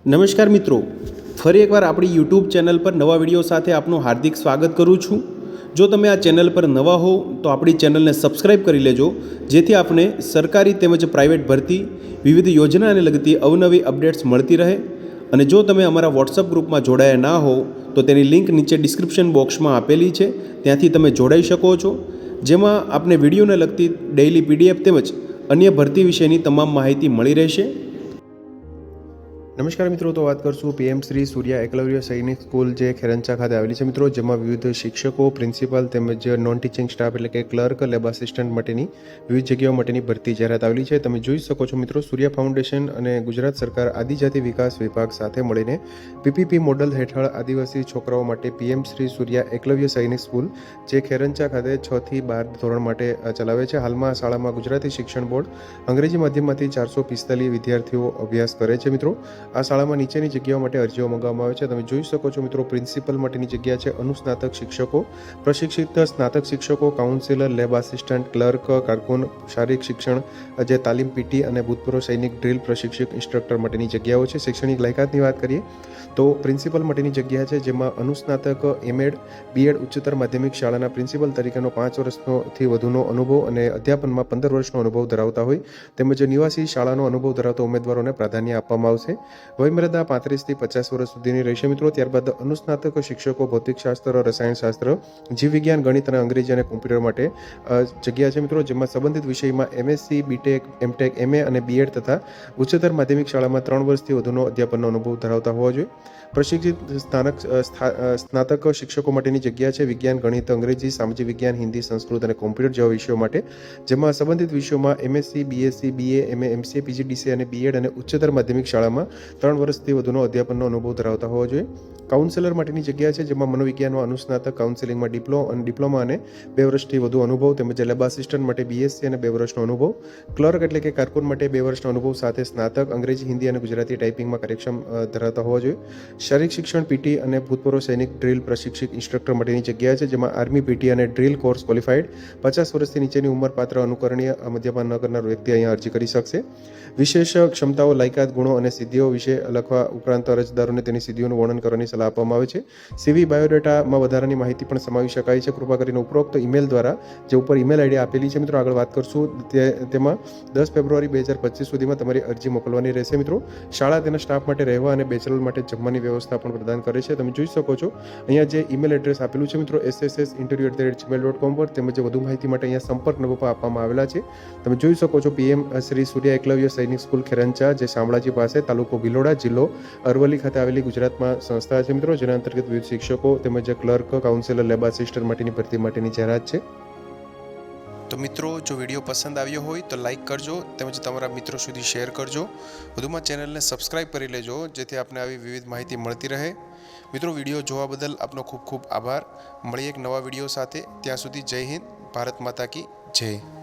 નમસ્કાર મિત્રો, ફરી એકવાર આપણી યુટ્યુબ ચેનલ પર નવા વિડીયો સાથે આપનું હાર્દિક સ્વાગત કરું છું। જો તમે આ ચેનલ પર નવા હો તો આપણી ચેનલને સબસ્ક્રાઈબ કરી લેજો, જેથી આપને સરકારી તેમજ પ્રાઇવેટ ભરતી વિવિધ યોજનાને લગતી અવનવી અપડેટ્સ મળતી રહે। અને જો તમે અમારા વોટ્સઅપ ગ્રુપમાં જોડાયા ના હો તો તેની લિંક નીચે ડિસ્ક્રિપ્શન બોક્સમાં આપેલી છે, ત્યાંથી તમે જોડાઈ શકો છો, જેમાં આપને વિડીયોને લગતી ડેઇલી પીડીએફ તેમજ અન્ય ભરતી વિશેની તમામ માહિતી મળી રહેશે। નમસ્કાર મિત્રો, તો વાત કરશું પીએમ શ્રી સૂર્યા એકલવ્ય સૈનિક સ્કૂલ જે ખેરંચા ખાતે આવેલી છે મિત્રો, જેમાં વિવિધ શિક્ષકો, પ્રિન્સિપાલ તેમજ નોન ટીચિંગ સ્ટાફ એટલે કે ક્લર્ક, લેબ આસિસ્ટન્ટ માટેની વિવિધ જગ્યાઓ માટેની ભરતી જાહેરાત આવેલી છે। તમે જોઈ શકો છો મિત્રો, સૂર્યા ફાઉન્ડેશન અને ગુજરાત સરકાર આદિજાતિ વિકાસ વિભાગ સાથે મળીને પીપીપી મોડલ હેઠળ આદિવાસી છોકરાઓ માટે પીએમ શ્રી સૂર્યા એકલવ્ય સૈનિક સ્કૂલ જે ખેરંચા ખાતે 6 થી 12 ધોરણ માટે ચલાવે છે। હાલમાં શાળામાં ગુજરાતી શિક્ષણ બોર્ડ અંગ્રેજી માધ્યમમાંથી 445 વિદ્યાર્થીઓ અભ્યાસ કરે છે મિત્રો। આ શાળામાં નીચેની જગ્યાઓ માટે અરજીઓ મંગાવવામાં આવે છે। તમે જોઈ શકો છો મિત્રો, પ્રિન્સિપલ માટેની જગ્યા છે, અનુસ્નાતક શિક્ષકો, પ્રશિક્ષિત સ્નાતક શિક્ષકો, કાઉન્સિલર, લેબ આસિસ્ટન્ટ, ક્લર્ક, કારકુન, શારીરિક શિક્ષણ જે તાલીમ પીટી અને ભૂતપૂર્વ સૈનિક ડ્રીલ પ્રશિક્ષક ઇન્સ્ટ્રક્ટર માટેની જગ્યાઓ છે। શૈક્ષણિક લાયકાતની વાત કરીએ તો પ્રિન્સિપલ માટેની જગ્યા છે, જેમાં અનુસ્નાતક, એમએડ, બીએડ ઉચ્ચતર માધ્યમિક શાળાના પ્રિન્સિપલ તરીકેનો 5 વર્ષથી વધુનો અનુભવ અને અધ્યાપનમાં 15 વર્ષનો અનુભવ ધરાવતા હોય તેમજ નિવાસી શાળાનો અનુભવ ધરાવતા ઉમેદવારોને પ્રાધાન્ય આપવામાં આવશે। વયમર્યાદા 35 થી 50 વર્ષ સુધીની રહેશે મિત્રો। ત્યારબાદ અનુસ્નાતક શિક્ષકો ભૌતિકશાસ્ત્ર, રસાયણશાસ્ત્ર, જીવ વિજ્ઞાન, ગણિત અને અંગ્રેજી અને કોમ્પ્યુટર માટે જગ્યા છે મિત્રો, જેમાં સંબંધિત વિષયમાં એમએસસી, બીટેક, એમટેક, એમએ અને બીએડ તથા ઉચ્ચતર માધ્યમિક શાળામાં 3 વર્ષથી વધુનો અધ્યાપનનો અનુભવ ધરાવતા હોવા જોઈએ। પ્રશિક્ષિત સ્નાતક શિક્ષકો માટેની જગ્યા છે, વિજ્ઞાન, ગણિત, અંગ્રેજી, સામાજિક વિજ્ઞાન, હિન્દી, સંસ્કૃત અને કોમ્પ્યુટર જેવા વિષયો માટે, જેમાં સંબંધિત વિષયોમાં MSc, BSc, BA, MA, MCA, PGDCA અને બીએડ અને ઉચ્ચતર માધ્યમિક શાળામાં 3 વર્ષથી વધુનો અધ્યાપનનો અનુભવ ધરાવતા હોવા જોઈએ। કાઉન્સિલર માટેની જગ્યા છે, જેમાં મનોવિજ્ઞાનમાં અનુસ્નાતક, કાઉન્સિલિંગમાં ડિપ્લોમા અને 2 વર્ષથી વધુ અનુભવ તેમજ લેબ આસિસ્ટન્ટ માટે બીએસસી અને 2 વર્ષનો અનુભવ, ક્લર્ક એટલે કે કારકુન માટે 2 વર્ષનો અનુભવ સાથે સ્નાતક, અંગ્રેજી, હિન્દી અને ગુજરાતી ટાઈપિંગમાં કાર્યક્ષમ ધરાવતા હોવા જોઈએ। શારીરિક શિક્ષણ પીટી અને ભૂતપૂર્વ સૈનિક ડ્રીલ પ્રશિક્ષક ઇન્સ્ટ્રક્ટર માટેની જગ્યા છે, જેમાં આર્મી પીટી અને ડ્રીલ કોર્સ ક્વોલિફાઈડ 50 વર્ષથી નીચેની ઉંમર પાત્ર અનુકરણીય મદ્યપાન ન કરનાર વ્યક્તિ અહીંયા અરજી કરી શકશે। વિશેષ ક્ષમતાઓ, લાયકાત, ગુણો અને સિદ્ધિઓ વિશે લખવા ઉપરાંત અરજદારોને તેની સિદ્ધિઓનું વર્ણન કરવાની સલાહ આપવામાં આવે છે। સીવી બાયોડેટામાં વધારાની માહિતી પણ સમાવી શકાય છે। કૃપા કરીને ઉપરોક્ત ઈમેલ દ્વારા, જે ઉપર ઈમેલ આઈડી આપેલી છે મિત્રો, આગળ વાત કરશું તેમાં 10 ફેબ્રુઆરી 2025 સુધીમાં તમારી અરજી મોકલવાની રહેશે મિત્રો। શાળા તેના સ્ટાફ માટે રહેવા અને બેચલર માટે જમવાની વ્યવસ્થા પણ પ્રદાન કરે છે। તમે જોઈ શકો છો અહીંયા જે ઈમેલ એડ્રેસ આપેલું છે મિત્રો, ssinterview@gmail.com પર, તેમજ વધુ માહિતી માટે અહીંયા સંપર્ક નંબર આપવામાં આવેલા છે। તમે જોઈ શકો છો પીએમ શ્રી સૂર્યા એકલવ્ય સૈનિક સ્કૂલ ખેરંચા, જે શામળાજી પાસે, તાલુકો ભિલોડા, જિલ્લો અરવલ્લી ખાતે આવેલી ગુજરાતમાં સંસ્થા છે મિત્રો, જેના અંતર્ગત વિવિધ શિક્ષકો તેમજ ક્લર્ક, કાઉન્સિલર, લેબ આસિસ્ટન્ટ માટેની ભરતી માટેની જાહેરાત છે। તો મિત્રો, જો વિડીયો પસંદ આવ્યો હોય તો લાઇક કરજો તેમજ તમારા મિત્રો સુધી શેર કરજો। વધુમાં ચેનલને સબસ્ક્રાઈબ કરી લેજો, જેથી આપને આવી વિવિધ માહિતી મળતી રહે। મિત્રો, વિડીયો જોવા બદલ આપનો ખૂબ ખૂબ આભાર। મળીએ એક નવા વિડીયો સાથે, ત્યાં સુધી જય હિન્દ, ભારત માતા કી જય।